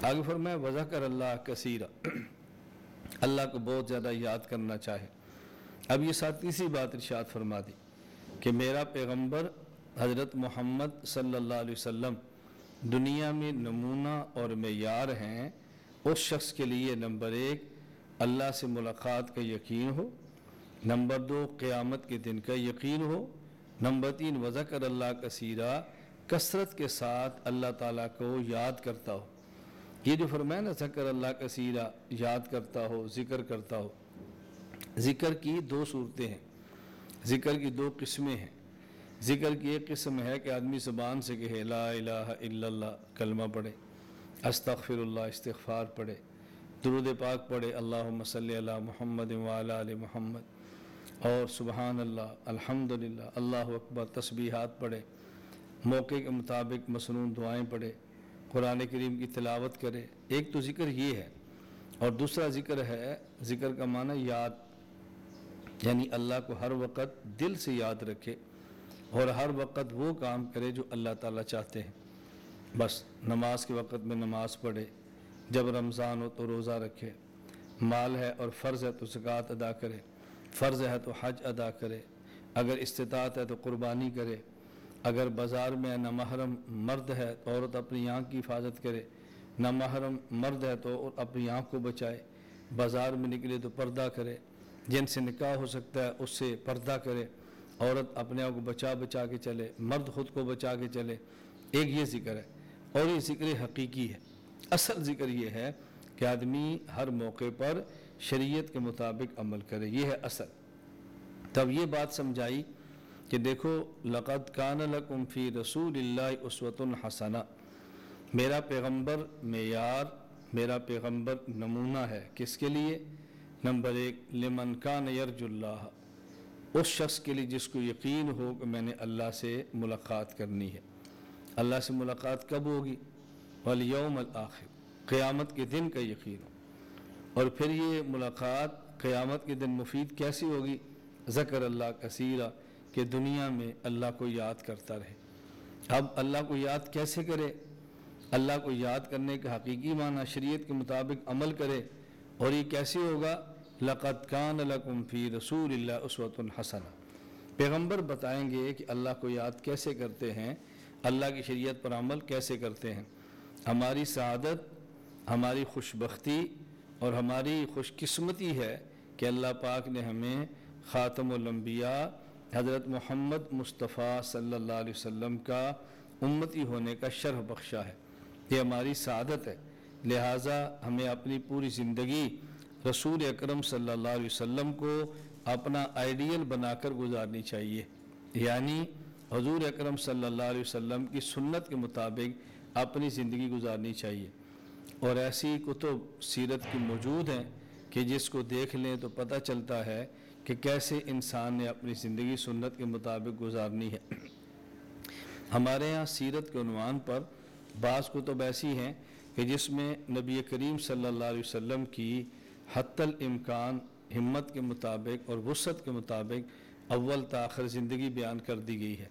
آگے فرمایا وذکر اللہ کثیرا، اللہ کو بہت زیادہ یاد کرنا چاہے۔ اب یہ ساتھ تیسری بات ارشاد فرما دی کہ میرا پیغمبر حضرت محمد صلی اللہ علیہ وسلم دنیا میں نمونہ اور معیار ہیں اس شخص کے لیے، نمبر 1 اللہ سے ملاقات کا یقین ہو، نمبر 2 قیامت کے دن کا یقین ہو، نمبر 3 وذکر اللہ کثیرا، کثرت کے ساتھ اللہ تعالیٰ کو یاد کرتا ہو۔ یہ جو فرمایا نا ذکر اللہ کثیرا، یاد کرتا ہو، ذکر کرتا ہو، ذکر کی 2 صورتیں ہیں، ذکر کی 2 قسمیں ہیں۔ ذکر کی ایک قسم ہے کہ آدمی زبان سے کہے لا الہ الا اللہ، کلمہ پڑھے، استغفر اللہ، استغفار پڑھے، درود پاک پڑھے، اللہم صلی علی محمد وعلی آل محمد، اور سبحان اللہ، الحمدللہ، اللہ اکبر، تسبیحات پڑھے، موقع کے مطابق مسنون دعائیں پڑھے، قرآن کریم کی تلاوت کرے۔ ایک تو ذکر یہ ہے، اور دوسرا ذکر ہے، ذکر کا معنی یاد، یعنی اللہ کو ہر وقت دل سے یاد رکھے اور ہر وقت وہ کام کرے جو اللہ تعالیٰ چاہتے ہیں۔ بس نماز کے وقت میں نماز پڑھے، جب رمضان ہو تو روزہ رکھے، مال ہے اور فرض ہے تو زکوٰۃ ادا کرے، فرض ہے تو حج ادا کرے، اگر استطاعت ہے تو قربانی کرے، اگر بازار میں نامحرم مرد ہے تو عورت اپنی آنکھ کی حفاظت کرے، نامحرم مرد ہے تو اپنی آنکھ کو بچائے، بازار میں نکلے تو پردہ کرے، جن سے نکاح ہو سکتا ہے اس سے پردہ کرے، عورت اپنے آپ کو بچا کے چلے، مرد خود کو بچا کے چلے۔ ایک یہ ذکر ہے، اور یہ ذکر حقیقی ہے۔ اصل ذکر یہ ہے کہ آدمی ہر موقع پر شریعت کے مطابق عمل کرے، یہ ہے اصل۔ تب یہ بات سمجھائی کہ دیکھو لقد کان لکم فی رسول اللہ اسوۃ حسنہ، میرا پیغمبر معیار، میرا پیغمبر نمونہ ہے، کس کے لیے؟ نمبر 1 لمن کان یرجو اللہ، اس شخص کے لیے جس کو یقین ہو کہ میں نے اللہ سے ملاقات کرنی ہے۔ اللہ سے ملاقات کب ہوگی؟ والیوم الآخر، قیامت کے دن کا یقین ہو۔ اور پھر یہ ملاقات قیامت کے دن مفید کیسی ہوگی؟ ذکر اللہ کثیرا، کہ دنیا میں اللہ کو یاد کرتا رہے۔ اب اللہ کو یاد کیسے کرے؟ اللہ کو یاد کرنے کا حقیقی معنی شریعت کے مطابق عمل کرے، اور یہ کیسے ہوگا؟ لقد کان لکم فی رسول اللہ اسوۃ حسنہ، پیغمبر بتائیں گے کہ اللہ کو یاد کیسے کرتے ہیں، اللہ کی شریعت پر عمل کیسے کرتے ہیں۔ ہماری سعادت، ہماری خوش بختی اور ہماری خوش قسمتی ہے کہ اللہ پاک نے ہمیں خاتم الانبیاء حضرت محمد مصطفیٰ صلی اللہ علیہ وسلم کا امتی ہونے کا شرف بخشا ہے، یہ ہماری سعادت ہے۔ لہٰذا ہمیں اپنی پوری زندگی رسول اکرم صلی اللہ علیہ وسلم کو اپنا آئیڈیل بنا کر گزارنی چاہیے، یعنی حضور اکرم صلی اللہ علیہ وسلم کی سنت کے مطابق اپنی زندگی گزارنی چاہیے۔ اور ایسی کتب سیرت کی موجود ہیں کہ جس کو دیکھ لیں تو پتہ چلتا ہے کہ کیسے انسان نے اپنی زندگی سنت کے مطابق گزارنی ہے۔ ہمارے ہاں سیرت کے عنوان پر بعض کتب ایسی ہیں کہ جس میں نبی کریم صلی اللہ علیہ وسلم کی حتی الامکان ہمت کے مطابق اور وسعت کے مطابق اول تا آخر زندگی بیان کر دی گئی ہے،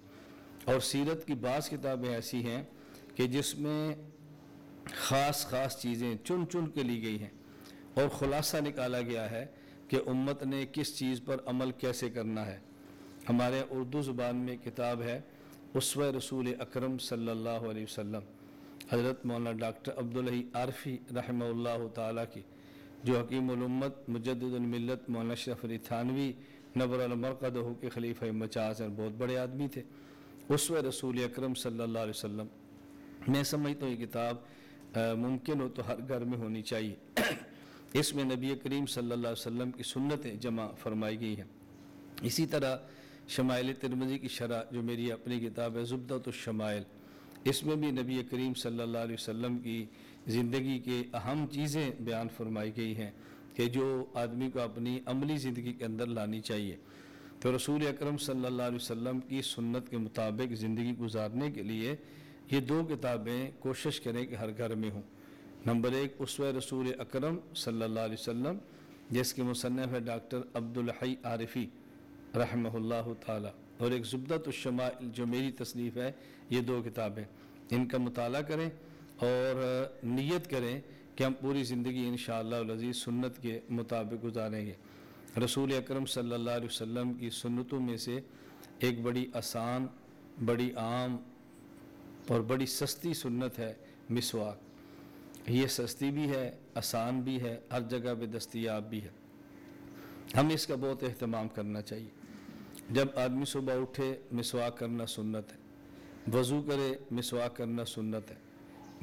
اور سیرت کی بعض کتابیں ایسی ہیں کہ جس میں خاص چیزیں چن کے لی گئی ہیں، اور خلاصہ نکالا گیا ہے کہ امت نے کس چیز پر عمل کیسے کرنا ہے۔ ہمارے اردو زبان میں کتاب ہے اسوہ رسول اکرم صلی اللہ علیہ وسلم، حضرت مولانا ڈاکٹر عبدالحی عارفی رحمہ اللہ تعالیٰ کی، جو حکیم الامت مجدد الملت مولانا اشرف علی تھانوی نور المرقدہ کے خلیفہ مجاز ہیں، بہت بڑے آدمی تھے۔ اسوہ رسول اکرم صلی اللہ علیہ وسلم، میں سمجھتا ہوں یہ کتاب ممکن ہو تو ہر گھر میں ہونی چاہیے۔ اس میں نبی کریم صلی اللہ علیہ وسلم کی سنتیں جمع فرمائی گئی ہیں۔ اسی طرح شمائل ترمذی کی شرح جو میری اپنی کتاب ہے زبدۃ الشمائل، اس میں بھی نبی کریم صلی اللہ علیہ وسلم کی زندگی کے اہم چیزیں بیان فرمائی گئی ہیں کہ جو آدمی کو اپنی عملی زندگی کے اندر لانی چاہیے۔ تو رسول اکرم صلی اللہ علیہ وسلم کی سنت کے مطابق زندگی گزارنے کے لیے یہ 2 کتابیں کوشش کریں کہ ہر گھر میں ہوں۔ نمبر 1 اسوہ رسول اکرم صلی اللہ علیہ وسلم، جس کے مصنف ہے ڈاکٹر عبدالحی عارفی رحمہ اللہ تعالی، اور ایک زبدۃ الشمائل جو میری تصنیف ہے، یہ 2 کتابیں، ان کا مطالعہ کریں اور نیت کریں کہ ہم پوری زندگی انشاءاللہ العزیز سنت کے مطابق گزاریں گے۔ رسول اکرم صلی اللہ علیہ وسلم کی سنتوں میں سے ایک بڑی آسان، بڑی عام اور بڑی سستی سنت ہے مسواک۔ یہ سستی بھی ہے، آسان بھی ہے، ہر جگہ پہ دستیاب بھی ہے۔ ہمیں اس کا بہت اہتمام کرنا چاہیے۔ جب آدمی صبح اٹھے مسواک کرنا سنت ہے، وضو کرے مسواک کرنا سنت ہے،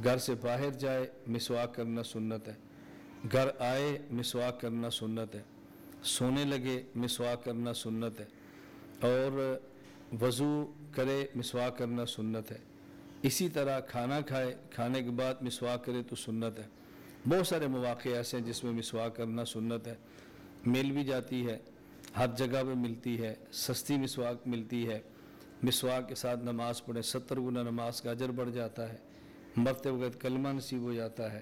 گھر سے باہر جائے مسواک کرنا سنت ہے، گھر آئے مسواک کرنا سنت ہے، سونے لگے مسواک کرنا سنت ہے، اور وضو کرے مسواک کرنا سنت ہے۔ اسی طرح کھانا کھائے، کھانے کے بعد مسواک کرے تو سنت ہے۔ بہت سارے مواقع ایسے ہیں جس میں مسواک کرنا سنت ہے، مل بھی جاتی ہے، ہر جگہ پہ ملتی ہے، سستی مسواک ملتی ہے۔ مسواک کے ساتھ نماز پڑھیں، 70 گنا نماز کا اجر بڑھ جاتا ہے، مرتے وقت کلمہ نصیب ہو جاتا ہے،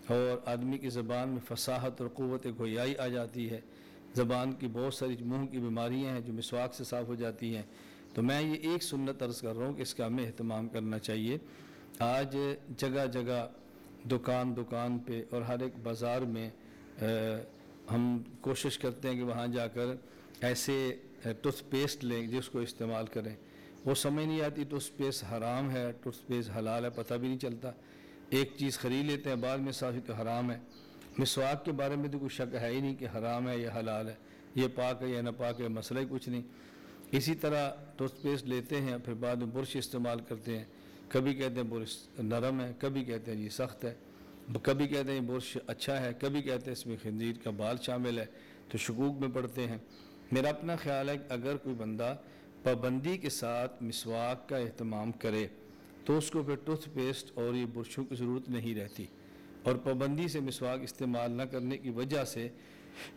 اور آدمی کی زبان میں فصاحت اور قوت گویائی آ جاتی ہے۔ زبان کی بہت ساری منہ کی بیماریاں ہیں جو مسواک سے صاف ہو جاتی ہیں۔ تو میں یہ ایک سنت عرض کر رہا ہوں کہ اس کا ہمیں اہتمام کرنا چاہیے۔ آج جگہ جگہ دکان پہ اور ہر ایک بازار میں ہم کوشش کرتے ہیں کہ وہاں جا کر ایسے ٹوتھ پیسٹ لیں جس کو استعمال کریں۔ وہ سمجھ نہیں آتی ٹوتھ پیسٹ حرام ہے، ٹوتھ پیسٹ حلال ہے، پتہ بھی نہیں چلتا۔ ایک چیز خرید لیتے ہیں، بعد میں صافی تو حرام ہے۔ مسواک کے بارے میں تو کوئی شک ہے ہی نہیں کہ حرام ہے یا حلال ہے، یہ پاک ہے یا نہ پاک ہے، مسئلہ ہی کچھ نہیں۔ اسی طرح ٹوتھ پیسٹ لیتے ہیں، پھر بعد میں برش استعمال کرتے ہیں، کبھی کہتے ہیں برش نرم ہے، کبھی کہتے ہیں جی سخت ہے، کبھی کہتے ہیں برش اچھا ہے، کبھی کہتے ہیں اس میں خنزیر کا بال شامل ہے، تو شکوک میں پڑتے ہیں۔ میرا اپنا خیال ہے کہ اگر کوئی بندہ پابندی کے ساتھ مسواک کا اہتمام کرے تو اس کو پھر ٹوتھ پیسٹ اور یہ برشوں کی ضرورت نہیں رہتی، اور پابندی سے مسواک استعمال نہ کرنے کی وجہ سے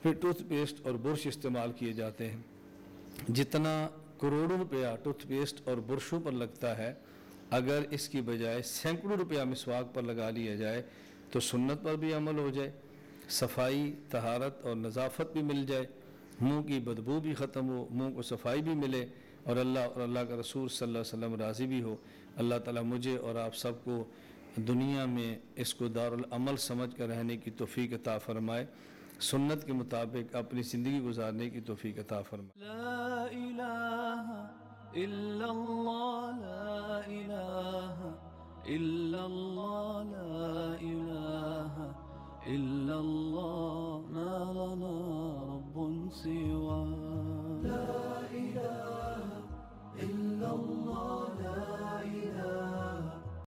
پھر ٹوتھ پیسٹ اور برش استعمال کیے جاتے ہیں۔ جتنا کروڑوں روپیہ ٹوتھ پیسٹ اور برشوں پر لگتا ہے، اگر اس کی بجائے سینکڑوں روپیہ مسواک پر لگا لیا جائے تو سنت پر بھی عمل ہو جائے، صفائی، طہارت اور نظافت بھی مل جائے، منہ کی بدبو بھی ختم ہو، منہ کو صفائی بھی ملے، اور اللہ کا رسول صلی اللہ علیہ وسلم راضی بھی ہو۔ اللہ تعالیٰ مجھے اور آپ سب کو دنیا میں اس کو دارالعمل سمجھ کر رہنے کی توفیق عطا فرمائے، سنت کے مطابق اپنی زندگی گزارنے کی توفیق عطا فرمائے۔ لا الہ الا اللہ، لا الہ الا اللہ، لا الہ الا اللہ، ما لنا رب سوا، لا الہ الا اللہ۔